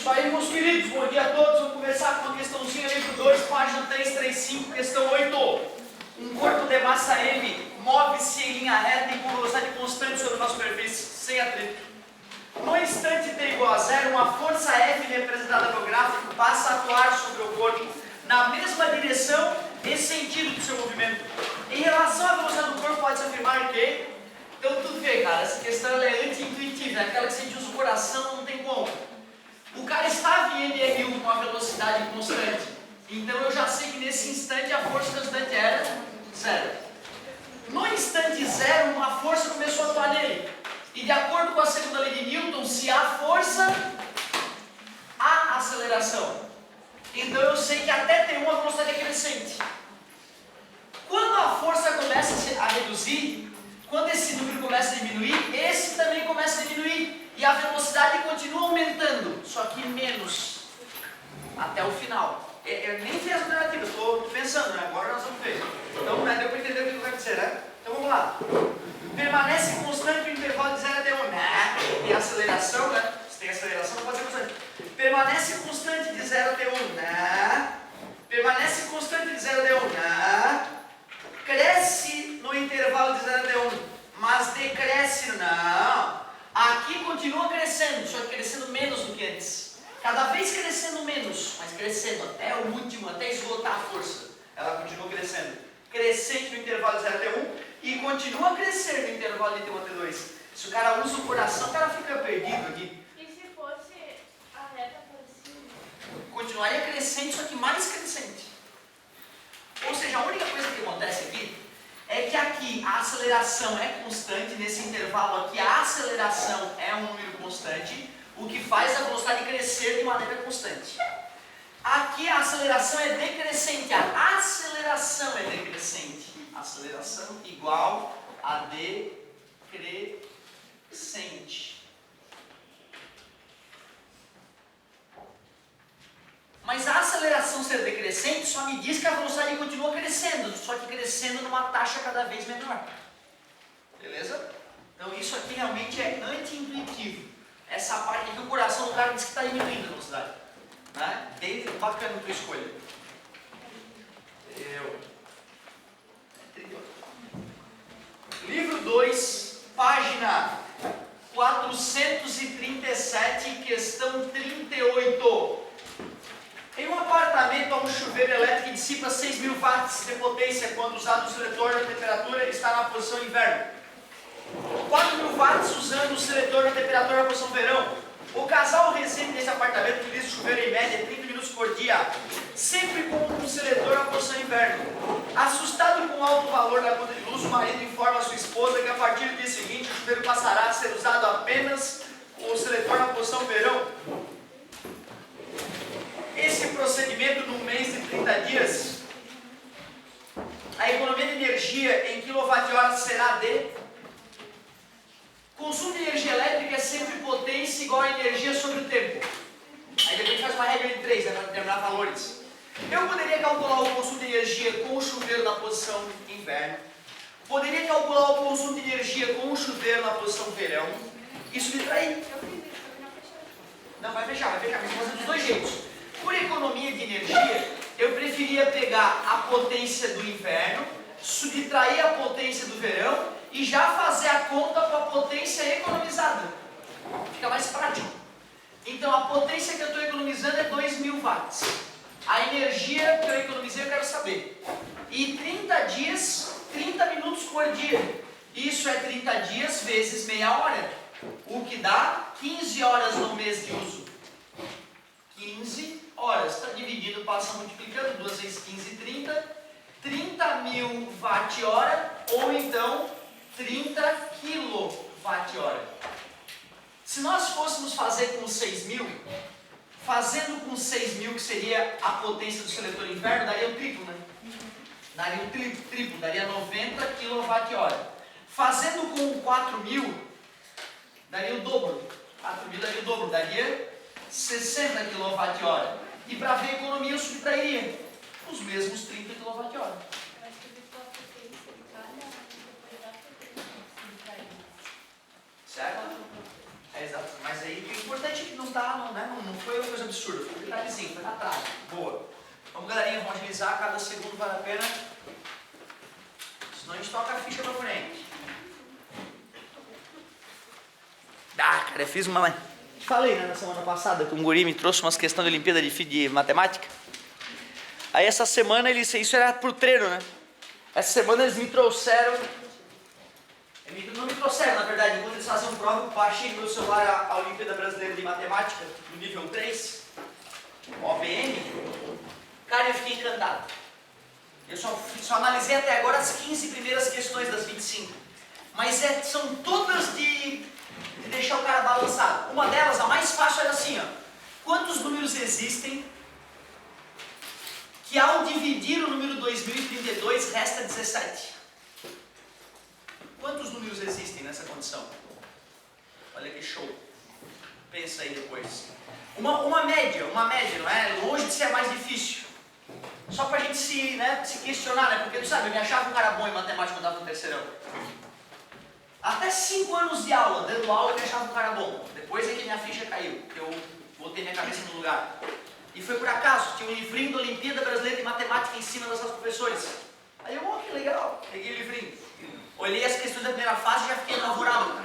Isso aí, meus queridos, bom dia a todos. Vamos começar com uma questãozinha, livro 2, página 335, questão 8. Um corpo de massa M move-se em linha reta e com velocidade constante sobre uma superfície sem atrito. No instante t igual a zero, uma força F representada no gráfico passa a atuar sobre o corpo na mesma direção e sentido do seu movimento. Em relação à velocidade do corpo, pode-se afirmar que... Então, tudo bem, cara, essa questão ela é anti-intuitiva, é aquela que você usa o coração, não tem como. O cara estava em MR1 com a velocidade constante, então eu já sei que nesse instante a força resultante era zero. No instante zero, uma força começou a atuar nele. E de acordo com a segunda lei de Newton, se há força, há aceleração. Então eu sei que até T1 a velocidade é crescente. Quando a força começa a reduzir, quando esse número começa a diminuir, esse também começa a diminuir. E a velocidade continua aumentando, só que menos. Até o final. Eu nem fiz as alternativas, estou pensando, né? Agora nós vamos ver. Então, né, deu para entender o que eu quero dizer, né? Então vamos lá. Permanece constante o intervalo de 0 até 1, né? Tem aceleração, né? Se tem aceleração, não pode ser constante. Permanece constante de 0 até 1, né? Permanece constante de 0 até 1, né? Cresce no intervalo de 0 até 1, mas decresce, não. Aqui continua crescendo, só que crescendo menos do que antes. Cada vez crescendo menos, mas crescendo até o último, até esgotar a força. Ela continua crescendo. Crescente no intervalo de 0 até 1 e continua a crescer no intervalo de T1 até 2. Se o cara usa o coração, o cara fica perdido aqui. E se fosse a reta parecida? Continuaria crescente, só que mais crescente. Ou seja, a única coisa que acontece aqui é que aqui a aceleração é constante, nesse intervalo aqui a aceleração é um número constante, o que faz a velocidade crescer de maneira constante. Aqui a aceleração é decrescente, a aceleração é decrescente. Aceleração igual a decrescente. Mas a aceleração ser decrescente só me diz que a velocidade continua crescendo, só que crescendo numa taxa cada vez menor. Beleza? Então isso aqui realmente é anti-intuitivo. Essa parte aqui, o coração do cara diz que está diminuindo a velocidade. Né? Bem bacana a tua escolha. Livro 2, página 437, questão 38. Em um apartamento há um chuveiro elétrico que dissipa 6.000 watts de potência quando usado o seletor da temperatura está na posição inverno. 4.000 watts usando o seletor da temperatura na posição verão. O casal reside nesse apartamento utiliza o chuveiro em média 30 minutos por dia, sempre com um seletor na posição inverno. Assustado com o alto valor da conta de luz, o marido informa a sua esposa que a partir do dia seguinte o chuveiro passará a ser usado apenas com o seletor na posição verão. Esse procedimento, num mês de 30 dias, a economia de energia em kWh será de... Consumo de energia elétrica é sempre potência igual a energia sobre o tempo. Aí depois a gente faz uma regra de 3, para determinar valores. Eu poderia calcular o consumo de energia com o chuveiro na posição inverno. Poderia calcular o consumo de energia com o chuveiro na posição verão. E subtrair. Não, vai fechar, mas vamos fazer dos dois jeitos. Por economia de energia, eu preferia pegar a potência do inverno, subtrair a potência do verão e já fazer a conta com a potência economizada. Fica mais prático. Então a potência que eu estou economizando é 2.000 watts. A energia que eu economizei eu quero saber. E 30 dias, 30 minutos por dia. Isso é 30 dias vezes meia hora, o que dá 15 horas no mês de uso. 15 horas, está dividido, passa multiplicando, 2 vezes 15, 30. 30.000 watt-hora, ou então 30 kWh. Se nós fôssemos fazer com 6.000, fazendo com 6.000, que seria a potência do seletor inverno, daria o triplo, né? Daria o triplo, daria 90 kWh. Fazendo com 4.000, daria o dobro. 4.000 daria o dobro, daria 60 kWh. E para ver a economia eu subtrairia os mesmos 30 kWh. Certo? É exato. Mas aí. O importante é que não foi uma coisa absurda, foi um detalhezinho, foi na trave. Boa. Vamos, galerinha, vamos agilizar, cada segundo vale a pena. Senão a gente toca a ficha pra frente. Cara, eu fiz uma... Falei, né, na semana passada que um guri me trouxe umas questões de Olimpíada de matemática. Aí essa semana isso era pro treino, né? Essa semana eles me trouxeram... Não me trouxeram, na verdade, enquanto eles faziam prova, eu baixei no meu celular a Olimpíada Brasileira de Matemática, no nível 3, OBM. Cara, eu fiquei encantado. Eu só analisei até agora as 15 primeiras questões das 25. Mas são todas de deixar o cara balançado. Uma delas, a mais fácil, era assim, ó. Quantos números existem que ao dividir o número 2032 resta 17? Quantos números existem nessa condição? Olha que show. Pensa aí depois. Uma média, não é? Longe de ser a mais difícil. Só pra gente se questionar, né? Porque tu sabe, eu me achava um cara bom em matemática quando eu estava no terceirão. Até 5 anos de aula, dando aula, eu me achava um cara bom. Depois é que minha ficha caiu, que eu botei minha cabeça no lugar. E foi por acaso, tinha um livrinho da Olimpíada Brasileira de Matemática em cima das nossas professores. Aí eu, que legal, peguei o livrinho. Olhei as questões da primeira fase e já fiquei apavorado.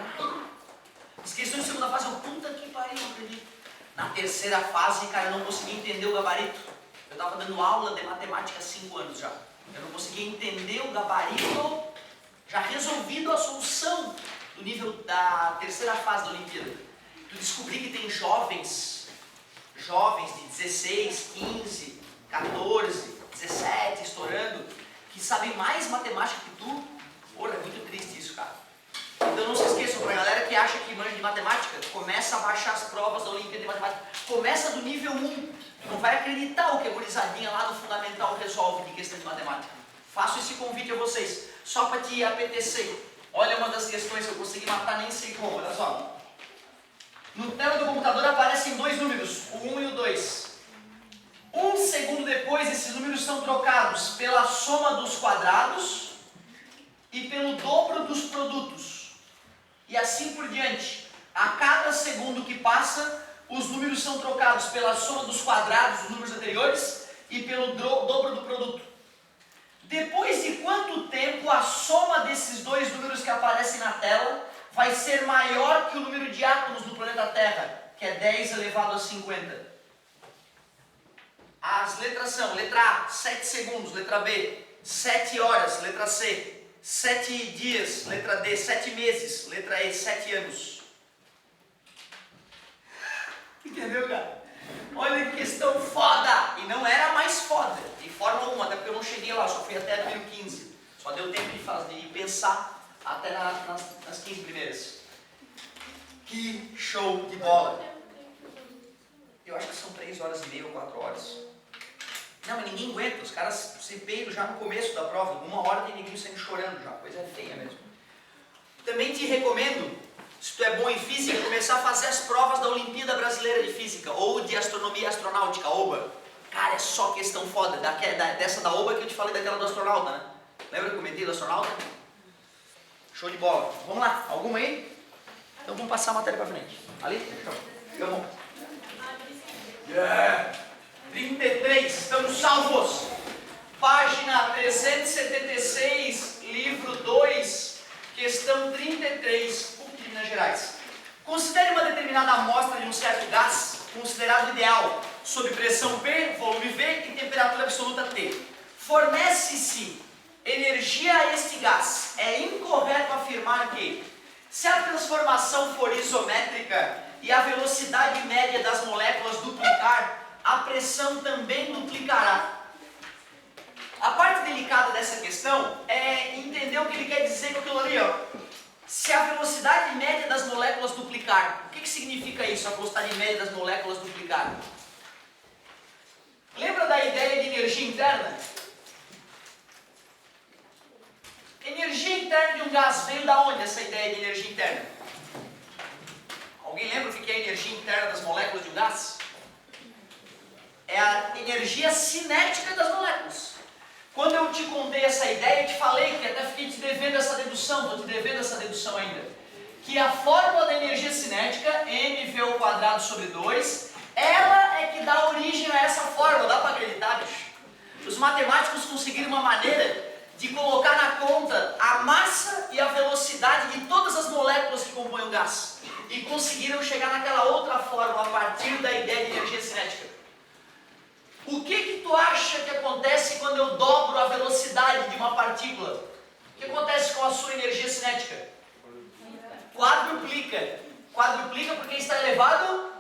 As questões da segunda fase, eu, puta que pariu, não acredito. Na terceira fase, cara, eu não conseguia entender o gabarito. Eu estava dando aula de matemática há 5 anos já. Eu não conseguia entender o gabarito, já resolvido a solução do nível da terceira fase da Olimpíada. Tu descobri que tem jovens de 16, 15, 14, 17, estourando, que sabem mais matemática que tu. Porra, é muito triste isso, cara. Então não se esqueçam, pra galera que acha que manja de matemática, começa a baixar as provas da Olimpíada de Matemática. Começa do nível 1. Tu não vai acreditar o que a gurizadinha lá do Fundamental resolve de questão de matemática. Faço esse convite a vocês, só para te apetecer. Olha uma das questões que eu consegui matar, nem sei como, olha só. No tela do computador aparecem 2 números, o 1 e o 2. 1 segundo depois, esses números são trocados pela soma dos quadrados e pelo dobro dos produtos. E assim por diante. A cada segundo que passa, os números são trocados pela soma dos quadrados dos números anteriores e pelo dobro do produto. Depois de quanto tempo a soma desses 2 números que aparecem na tela vai ser maior que o número de átomos no planeta Terra, que é 10 elevado a 50? As letras são, letra A, 7 segundos, letra B, 7 horas, letra C, 7 dias, letra D, 7 meses, letra E, 7 anos. Entendeu, cara? Olha que questão foda! E não era a mais foda, de forma alguma, até porque eu não cheguei lá, só fui até 2015. Só deu tempo de pensar até nas 15 primeiras. Que show de bola! Eu acho que são 3 horas e meia ou 4 horas. Não, mas ninguém aguenta, os caras se peidam já no começo da prova, 1 hora tem ninguém saindo chorando já, coisa feia mesmo. Também te recomendo, se tu é bom em física, começar a fazer as provas da Olimpíada Brasileira de Física, ou de Astronomia Astronáutica, OBA. Cara, é só questão foda, dessa da OBA que eu te falei daquela do astronauta, né? Lembra que eu comentei do astronauta? Show de bola. Vamos lá, alguma aí? Então vamos passar a matéria pra frente. Ali? Fica bom. Yeah! 33, estamos salvos. Página 376, livro 2, questão 33, PUC de Minas Gerais. Considere uma determinada amostra de um certo gás, considerado ideal, sob pressão P, volume V e temperatura absoluta T. Fornece-se energia a este gás. É incorreto afirmar que, se a transformação for isométrica e a velocidade média das moléculas duplicar, a pressão também duplicará. A parte delicada dessa questão é entender o que ele quer dizer com aquilo ali, ó. Se a velocidade média das moléculas duplicar, o que significa isso, a velocidade média das moléculas duplicar? Lembra da ideia de energia interna? Energia interna de um gás veio da onde essa ideia de energia interna? Alguém lembra o que é a energia interna das moléculas de um gás? É a energia cinética das moléculas. Quando eu te contei essa ideia, eu te falei que até fiquei te devendo essa dedução, estou te devendo essa dedução ainda. que a fórmula da energia cinética, mv² sobre 2, ela é que dá origem a essa fórmula. Dá para acreditar, bicho? Os matemáticos conseguiram uma maneira de colocar na conta a massa e a velocidade de todas as moléculas que compõem o gás. E conseguiram chegar naquela outra fórmula a partir da ideia de energia cinética. O que tu acha que acontece quando eu dobro a velocidade de uma partícula? O que acontece com a sua energia cinética? Quadruplica. Quadruplica porque está elevado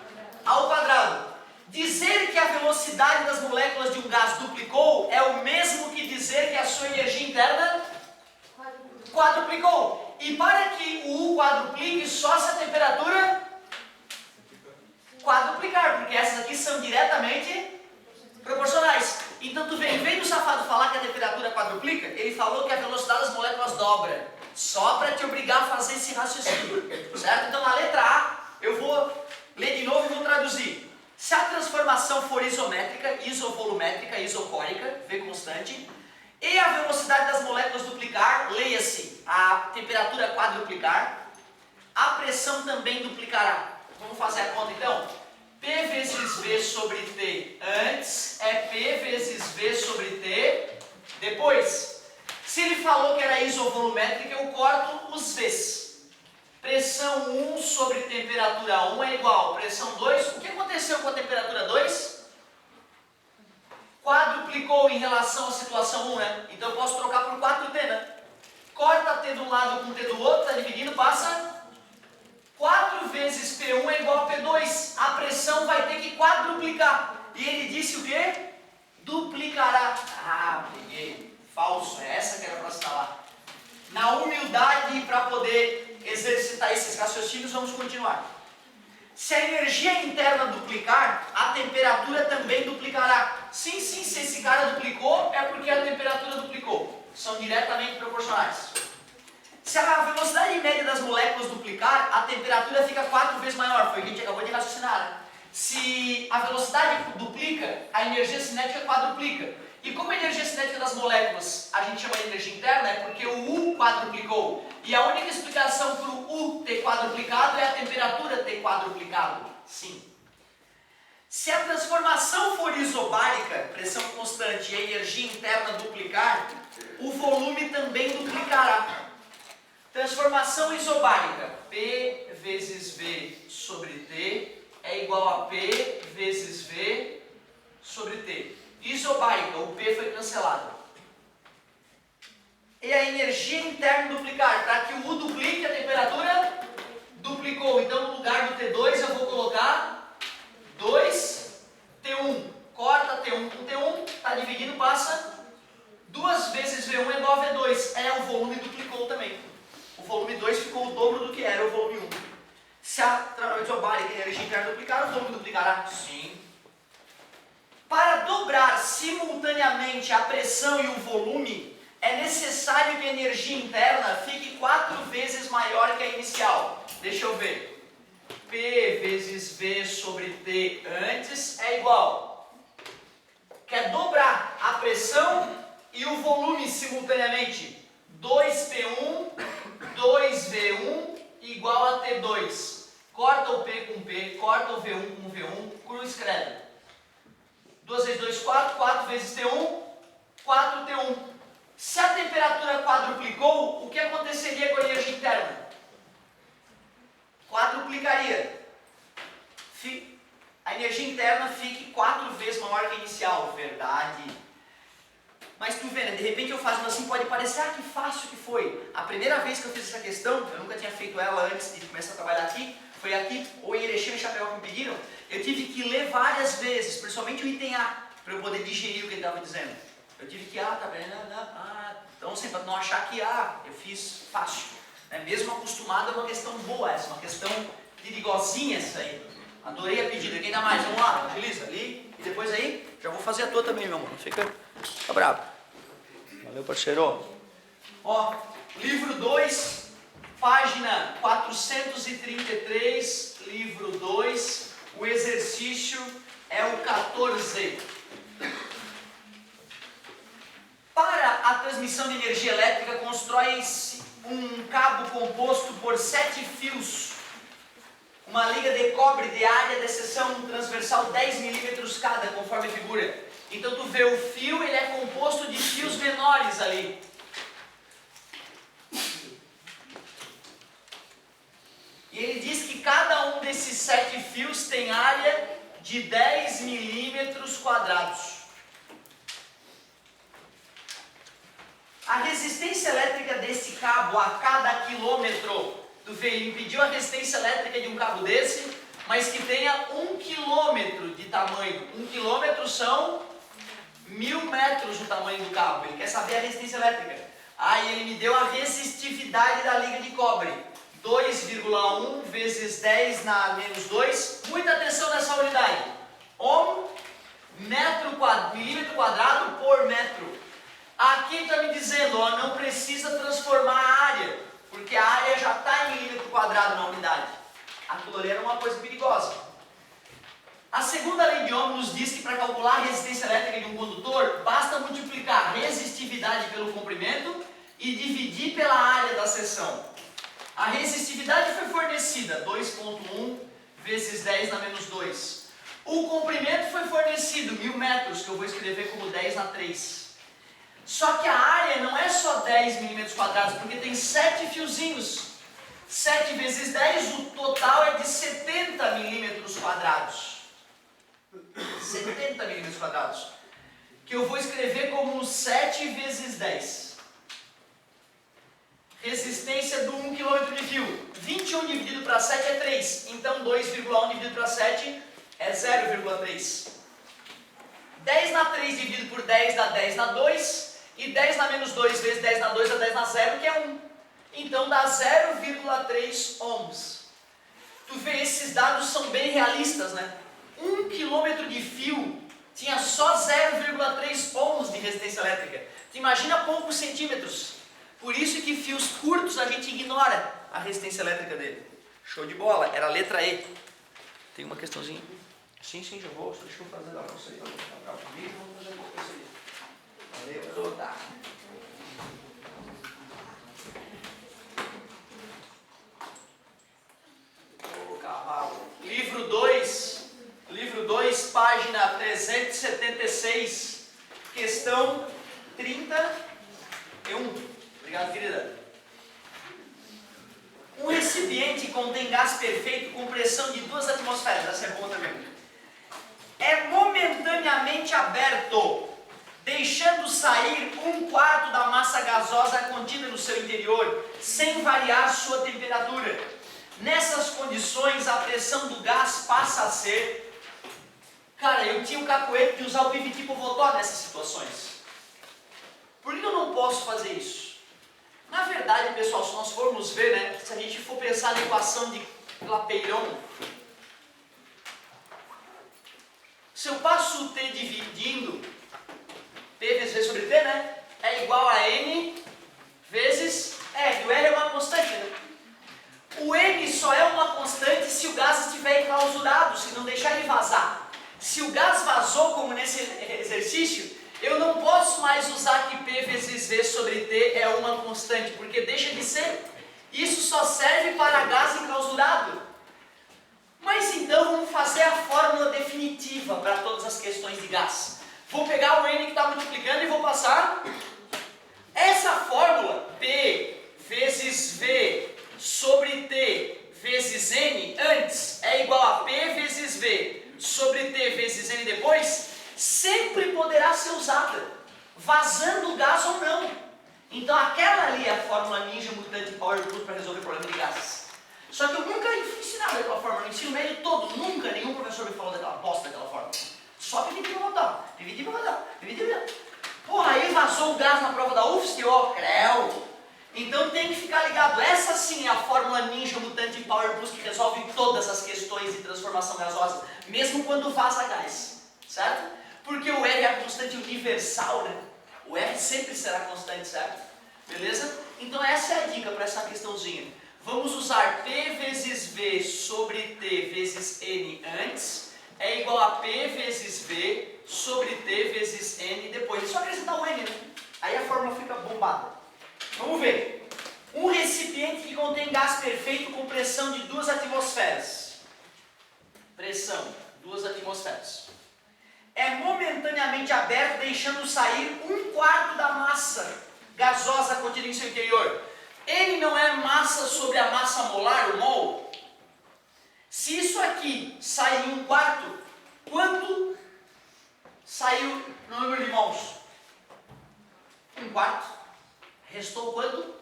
ao quadrado. Dizer que a velocidade das moléculas de um gás duplicou é o mesmo que dizer que a sua energia interna quadruplicou. E para que o U quadruplique, só se a temperatura quadruplicar, porque essas aqui são diretamente proporcionais. Então tu vê, em vez do safado falar que a temperatura quadruplica, ele falou que a velocidade das moléculas dobra. Só para te obrigar a fazer esse raciocínio. Certo? Então na letra A, eu vou ler de novo e vou traduzir. Se a transformação for isométrica, isovolumétrica, isocórica, V constante, e a velocidade das moléculas duplicar, leia-se, a temperatura quadruplicar, a pressão também duplicará. Vamos fazer a conta então? P vezes V sobre T antes é P vezes V sobre T depois. Se ele falou que era isovolumétrica, eu corto os V's. Pressão 1 sobre temperatura 1 é igual a pressão 2. O que aconteceu com a temperatura 2? Quadruplicou em relação à situação 1, né? Então eu posso trocar por 4T, né? Corta T de um lado com T do outro, está dividindo, passa 4 vezes P1 é igual a P2. A pressão vai ter que quadruplicar. E ele disse o quê? Duplicará. Ah, peguei. Falso. É essa que era para assinalar. Na humildade, para poder exercitar esses raciocínios, vamos continuar. Se a energia interna duplicar, a temperatura também duplicará. Sim, se esse cara duplicou, é porque a temperatura duplicou. São diretamente proporcionais. Se a velocidade média das moléculas duplicar, a temperatura fica 4 vezes maior. Foi o que a gente acabou de raciocinar, né? Se a velocidade duplica, a energia cinética quadruplica. E como a energia cinética das moléculas a gente chama de energia interna, é porque o U quadruplicou. E a única explicação para o U ter quadruplicado é a temperatura ter quadruplicado. Sim. Se a transformação for isobárica, pressão constante, e a energia interna duplicar, o volume também duplicará. Transformação isobárica, P vezes V sobre T é igual a P vezes V sobre T. Isobárica, o P foi cancelado. E a energia interna duplicar, para que o U duplique, a temperatura duplicou. Então no lugar do T2 eu vou colocar 2T1. Corta T1 com T1, está dividindo, passa 2 vezes V1 é igual a V2. É, o volume duplicou também. O volume 2 ficou o dobro do que era o volume 1. Se a isobárica e a energia interna duplicar, o volume duplicará? Sim. Para dobrar simultaneamente a pressão e o volume, é necessário que a energia interna fique 4 vezes maior que a inicial. Deixa eu ver. P vezes V sobre T antes é igual. Quer dobrar a pressão e o volume simultaneamente. 2P1, 2V1 igual a T2. Corta o P com P, corta o V1 com V1, cruz escreve. 2 vezes 2, 4, 4 vezes T1, 4T1. Se a temperatura quadruplicou, o que aconteceria com a energia interna? Quadruplicaria. A energia interna fique 4 vezes maior que a inicial, verdade. Mas tu vê, né? De repente eu fazendo assim, pode parecer, que fácil que foi. A primeira vez que eu fiz essa questão, eu nunca tinha feito ela antes de começar a trabalhar aqui, foi aqui, ou em Erechim e Chapéu que me pediram, eu tive que ler várias vezes, principalmente o item A, para eu poder digerir o que ele estava dizendo. Eu tive que, tá bem, então assim, para não achar que, eu fiz fácil. Né? Mesmo acostumado, é uma questão boa essa, uma questão perigosinha essa aí. Adorei a pedida, quem dá mais? Vamos lá, agiliza ali, e depois aí, já vou fazer a tua também, meu amor, não fica bravo. Valeu, parceiro. Ó, livro 2, página 433, livro 2, o exercício é o 14. Para a transmissão de energia elétrica, constrói-se um cabo composto por 7 fios. Uma liga de cobre de área de seção transversal 10 milímetros cada, conforme a figura. Então tu vê o fio, ele é composto de fios menores ali. E ele diz que cada um desses 7 fios tem área de 10 milímetros quadrados. A resistência elétrica desse cabo a cada quilômetro, tu vê, ele mediu a resistência elétrica de um cabo desse, mas que tenha 1 quilômetro de tamanho. 1 quilômetro são 1000 metros o tamanho do cabo. Ele quer saber a resistência elétrica. Aí ele me deu a resistividade da liga de cobre. 2,1 vezes 10 na menos 2. Muita atenção nessa unidade. Ohm, milímetro quadrado por metro. Aqui está me dizendo, ó, não precisa transformar a área, porque a área já está em milímetro quadrado na unidade. Aquilo ali era uma coisa perigosa. A segunda lei de Ohm nos diz que para calcular a resistência elétrica de um condutor, basta multiplicar a resistividade pelo comprimento e dividir pela área da seção. A resistividade foi fornecida, 2,1 vezes 10 na menos 2. O comprimento foi fornecido, 1000 metros, que eu vou escrever como 10 na 3. Só que a área não é só 10 milímetros quadrados, porque tem 7 fiozinhos. 7 vezes 10, o total é de 70 milímetros quadrados. 70 milímetros quadrados. Que eu vou escrever como 7 vezes 10. Resistência do 1 km de fio. 21 dividido para 7 é 3. Então 2,1 dividido para 7 é 0,3. 10 na 3 dividido por 10 dá 10 na 2. E 10 na menos 2 vezes 10 na 2 dá 10 na 0, que é 1. Então dá 0,3 ohms. Tu vê, esses dados são bem realistas, né? 1 km de fio tinha só 0,3 ohms de resistência elétrica. Tu imagina poucos centímetros. Por isso que fios curtos a gente ignora a resistência elétrica dele. Show de bola, era a letra E. Tem uma questãozinha? Sim, já vou. Deixa eu fazer lá para você. Vamos fazer um pouco isso aí. Valeu, garota. Ô, cavalo. Livro 2, página 376, questão 31. Obrigado, querida. Um recipiente contém gás perfeito com pressão de 2 atmosferas. Essa é boa também. É momentaneamente aberto, deixando sair 1/4 da massa gasosa contida no seu interior, sem variar sua temperatura. Nessas condições, a pressão do gás passa a ser... Cara, eu tinha o cacuete de usar o PVT por voltar nessas situações. Por que eu não posso fazer isso? Na verdade, pessoal, se nós formos ver, né, se a gente for pensar na equação de Clapeyron, se eu passo o T dividindo, P vezes V sobre T, né, é igual a N vezes R. O R é uma constante, né? O N só é uma constante se o gás estiver enclausurado, se não deixar ele vazar. Se o gás vazou, como nesse exercício, eu não posso mais usar que P vezes V sobre T é uma constante, porque deixa de ser. Isso só serve para gás enclausurado. Mas então vamos fazer a fórmula definitiva para todas as questões de gás. Vou pegar o N que está multiplicando e vou passar. Essa fórmula, P vezes V sobre T vezes N antes é igual a P vezes V sobre T vezes N depois, sempre poderá ser usada, vazando o gás ou não. Então aquela ali é a fórmula Ninja Mutante Power Plus para resolver o problema de gases. Só que eu nunca fui ensinado daquela fórmula, no ensino médio todo, nunca nenhum professor me falou daquela bosta daquela fórmula. Só dividir para botar, dividir para botar, dividir para botar. Porra, aí vazou o gás na prova da UFSC, ó, creu. Então tem que ficar ligado, essa sim é a fórmula Ninja Mutante Power Plus que resolve todas as questões de transformação gasosa, mesmo quando vaza gás, certo? Porque o R é a constante universal, né? O R sempre será constante, certo? Beleza? Então essa é a dica para essa questãozinha. Vamos usar P vezes V sobre T vezes N antes, é igual a P vezes V sobre T vezes N depois. É só acrescentar o N, né? Aí a fórmula fica bombada. Vamos ver. Um recipiente que contém gás perfeito com pressão de 2 atmosferas. Pressão, 2 atmosferas. É momentaneamente aberto, deixando sair 1/4 da massa gasosa contida em seu interior. Ele não é massa sobre a massa molar, o mol? Se isso aqui sair 1/4, quanto saiu no número de mols? 1/4. Restou quanto?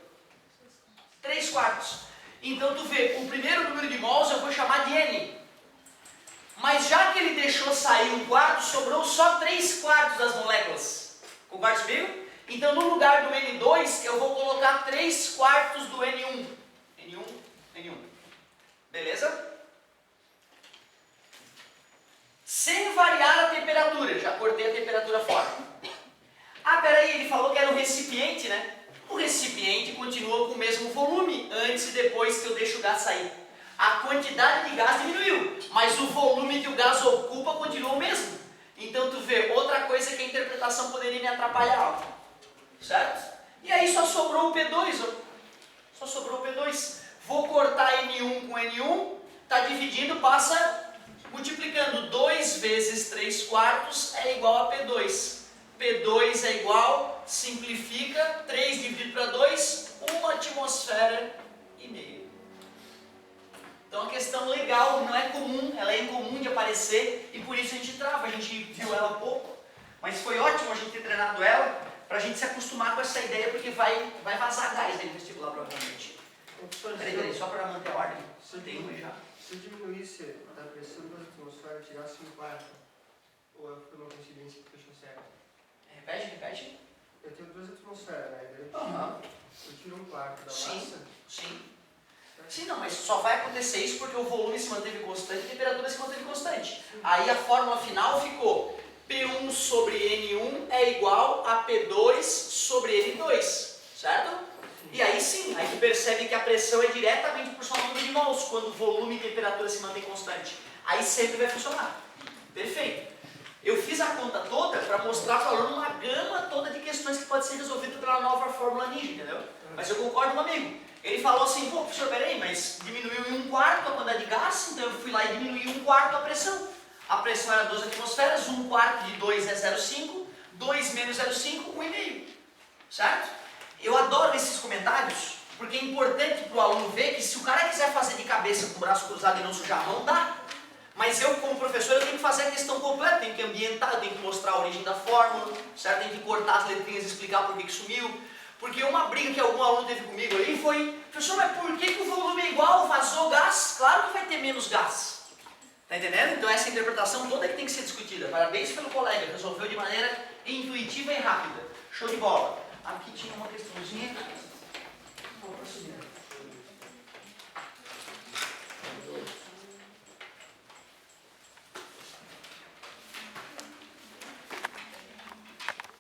3/4. Então tu vê, o primeiro número de mols eu vou chamar de N. Mas já que ele deixou sair 1/4, sobrou só 3/4 das moléculas. Concorda comigo? Então no lugar do N2 eu vou colocar 3/4 do N1. N1. Beleza? Sem variar a temperatura. Já cortei a temperatura fora. Ah, peraí, ele falou que era um recipiente, né? O recipiente continua com o mesmo volume antes e depois que eu deixo o gás sair. A quantidade de gás diminuiu, mas o volume que o gás ocupa continua o mesmo. Então tu vê, outra coisa que a interpretação poderia me atrapalhar, ó. Certo? E aí só sobrou o P2, ó. Só sobrou o P2. Vou cortar N1 com N1, tá dividindo, passa multiplicando. 2 vezes 3/4 é igual a P2. P2 é igual, simplifica, 3 dividido para 2, 1 atmosfera e meio. Então a questão legal não é comum, ela é incomum de aparecer e por isso a gente trava, a gente viu ela pouco, mas foi ótimo a gente ter treinado ela para a gente se acostumar com essa ideia porque vai vazar gás dentro do vestibular provavelmente. Peraí, só para manter a ordem, tem uma já. Se eu diminuísse a pressão das atmosferas e tirasse 1/4, ou foi uma coincidência que fechou certo? Repete. Eu tenho 2 atmosferas, né? Eu tiro 1/4 da Sim, massa. Sim, não, mas só vai acontecer isso porque o volume se manteve constante e a temperatura se manteve constante. Aí a fórmula final ficou P1 sobre N1 é igual a P2 sobre N2, certo? E aí sim, aí tu percebe que a pressão é diretamente proporcional ao número de mols, quando o volume e a temperatura se mantém constante. Aí sempre vai funcionar. Perfeito. Eu fiz a conta toda para mostrar para o aluno uma gama toda de questões que pode ser resolvida pela nova fórmula ninja, entendeu? Mas eu concordo com o amigo. Ele falou assim, pô, professor, peraí, mas diminuiu em 1/4 a quantidade de gás, então eu fui lá e diminui 1/4 a pressão. A pressão era 2 atmosferas, 1/4 de 2 é 0,5, 2 menos 0,5, 1,5. Certo? Eu adoro esses comentários, porque é importante para o aluno ver que se o cara quiser fazer de cabeça com o braço cruzado e não sujar a mão, dá. Mas eu, como professor, eu tenho que fazer a questão completa, tenho que ambientar, eu tenho que mostrar a origem da fórmula, certo? Tenho que cortar as letrinhas e explicar por que sumiu. Porque uma briga que algum aluno teve comigo ali foi, professor, mas por que o volume é igual, vazou gás? Claro que vai ter menos gás. Tá entendendo? Então essa interpretação toda que tem que ser discutida. Parabéns pelo colega, resolveu de maneira intuitiva e rápida. Show de bola. Aqui tinha uma questãozinha. Vou prosseguir.